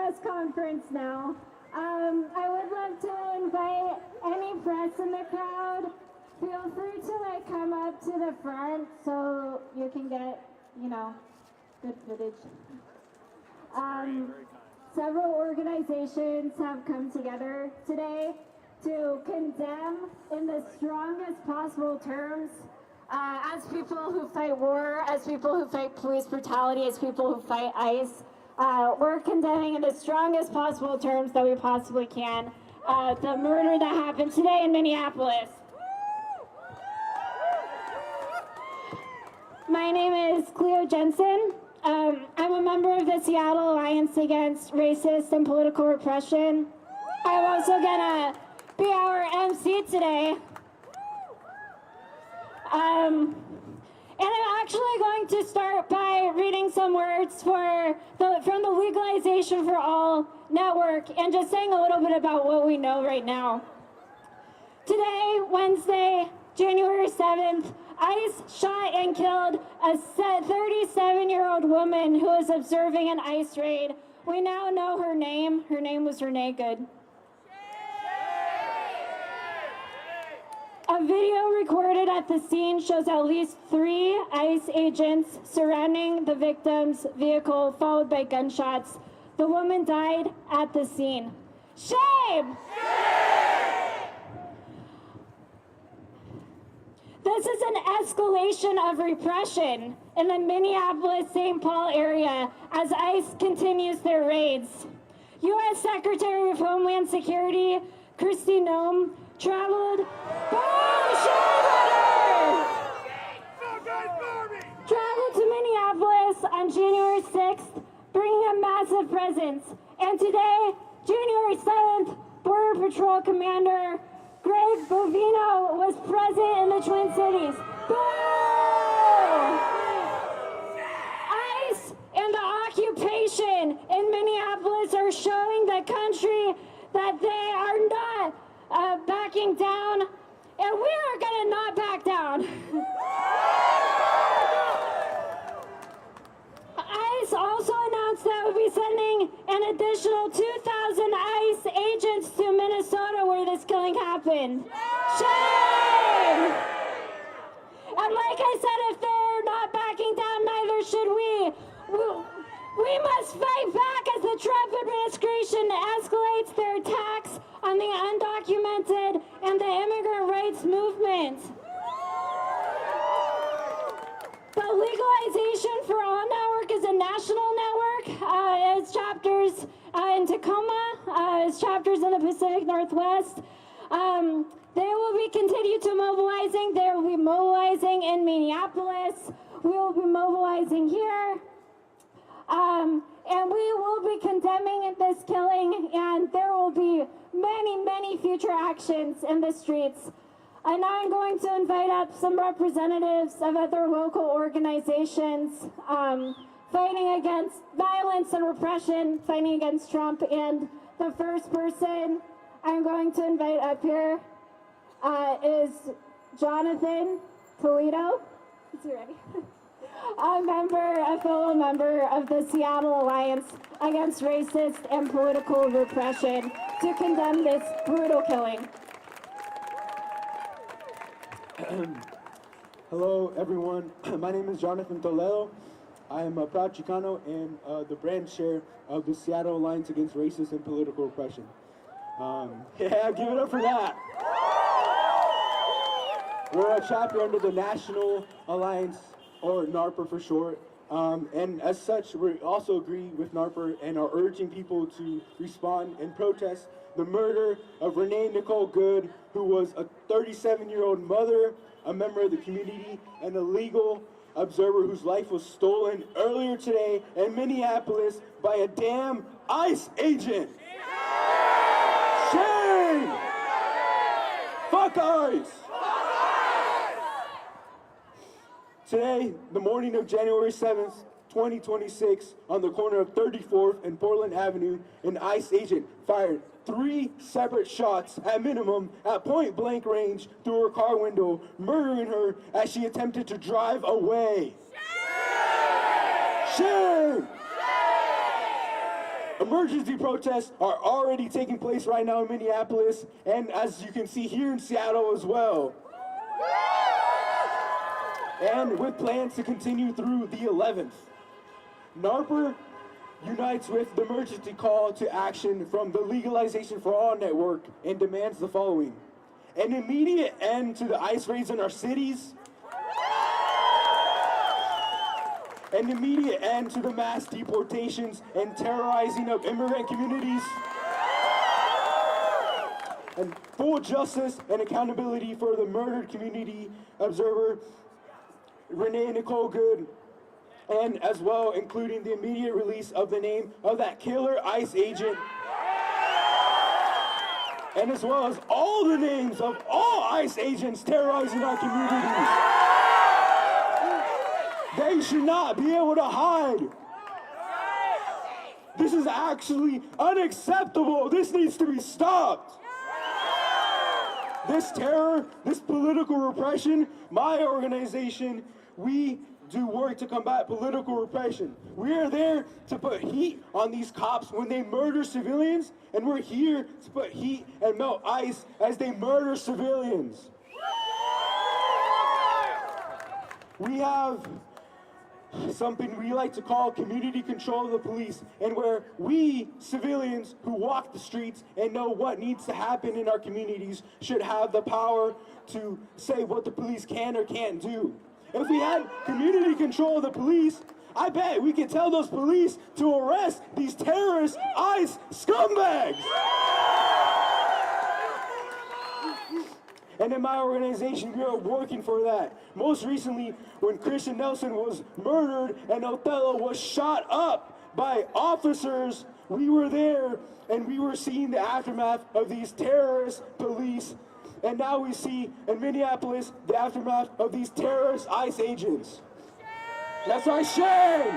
press conference now. I would love to invite any press in the crowd. Feel free to come up to the front so you can get, good footage. Several organizations have come together today to condemn in the strongest possible terms, as people who fight war, as people who fight police brutality, as people who fight ICE. We're condemning in the strongest possible terms that we possibly can the murder that happened today in Minneapolis. My name is Cleo Jensen. I'm a member of the Seattle Alliance Against Racist and Political Repression. I'm also gonna be our MC today. And I'm actually going to start by reading some words from the Legalization for All network and just saying a little bit about what we know right now. Today, Wednesday, January 7th, ICE shot and killed a 37-year-old woman who was observing an ICE raid. We now know her name. Her name was Renee Good. A video recorded at the scene shows at least 3 ICE agents surrounding the victim's vehicle, followed by gunshots. The woman died at the scene. Shame! This is an escalation of repression in the Minneapolis-St. Paul area as ICE continues their raids. U.S. Secretary of Homeland Security Kristi Noem traveled to Minneapolis on January 6th, bringing a massive presence. And today, January 7th, Border Patrol Commander Greg Bovino was present in the Twin Cities. ICE and the occupation in Minneapolis are showing the country that they are not backing down, and we are gonna not back down. ICE also announced that we'll be sending an additional 2,000 ICE agents to Minnesota where this killing happened. Shame! And like I said, if they're not backing down, neither should we. We must fight back as the Trump administration escalates their attacks on the undocumented and the immigrant rights movement. The Legalization for All Network is a national network. It's chapters in Tacoma, it's chapters in the Pacific Northwest. They will be continued to mobilizing. They will be mobilizing in Minneapolis. We will be mobilizing here. And we will be condemning this killing, and there will be many, many future actions in the streets. And now I'm going to invite up some representatives of other local organizations fighting against violence and repression, fighting against Trump. And the first person I'm going to invite up here is Jonathan Toledo. Is he ready? A fellow member of the Seattle Alliance Against Racist and Political Repression to condemn this brutal killing. Hello, everyone. My name is Jonathan Toledo. I am a proud Chicano and the brand chair of the Seattle Alliance Against Racist and Political Repression. Yeah, give it up for that. We're a chapter under the National Alliance, or NARPA for short. And as such, we also agree with NARPA and are urging people to respond and protest the murder of Renee Nicole Good, who was a 37-year-old mother, a member of the community, and a legal observer whose life was stolen earlier today in Minneapolis by a damn ICE agent. Shame! Fuck ICE! Today, the morning of January 7th, 2026, on the corner of 34th and Portland Avenue, an ICE agent fired 3 separate shots, at minimum, at point-blank range through her car window, murdering her as she attempted to drive away. Shame! Shame! emergency protests are already taking place right now in Minneapolis, and as you can see here in Seattle as well. And with plans to continue through the 11th. NARPR unites with the emergency call to action from the Legalization for All network and demands the following: an immediate end to the ICE raids in our cities, an immediate end to the mass deportations and terrorizing of immigrant communities, and full justice and accountability for the murdered community observer Renee Nicole Good, and as well including the immediate release of the name of that killer ICE agent, and as well as all the names of all ICE agents terrorizing our communities. They should not be able to hide. This is actually unacceptable. This needs to be stopped. This terror, this political repression, my organization, we do work to combat political repression. We are there to put heat on these cops when they murder civilians, and we're here to put heat and melt ice as they murder civilians. We have something we like to call community control of the police, and where we, civilians who walk the streets and know what needs to happen in our communities, should have the power to say what the police can or can't do. If we had community control of the police, I bet we could tell those police to arrest these terrorist ICE scumbags. And in my organization, we are working for that. Most recently, when Christian Nelson was murdered and Othello was shot up by officers, we were there and we were seeing the aftermath of these terrorist police. And now we see in Minneapolis the aftermath of these terrorist ICE agents. That's our shame.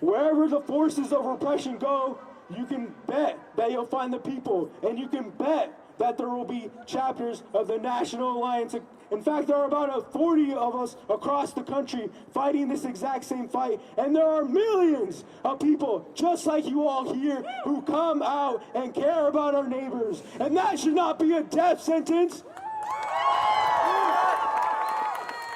Wherever the forces of repression go, you can bet that you'll find the people, and you can bet that there will be chapters of the National Alliance. In fact, there are about 40 of us across the country fighting this exact same fight, and there are millions of people just like you all here who come out and care about our neighbors, and that should not be a death sentence.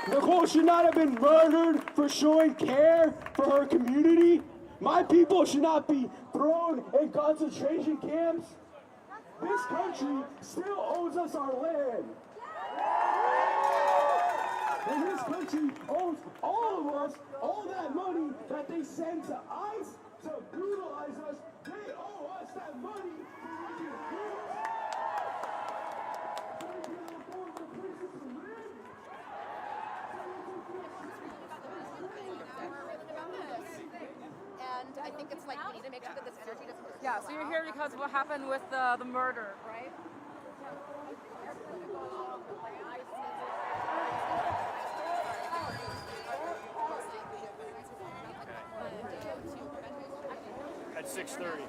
Nicole should not have been murdered for showing care for her community. My people should not be thrown in concentration camps. This country still owes us our land. And this country owes all of us all that money that they send to ICE to brutalize us. They owe us that money. And I think it's like we need to make sure that this energy doesn't. Yeah, so you're here because of what happened with the murder, right? At 6:30.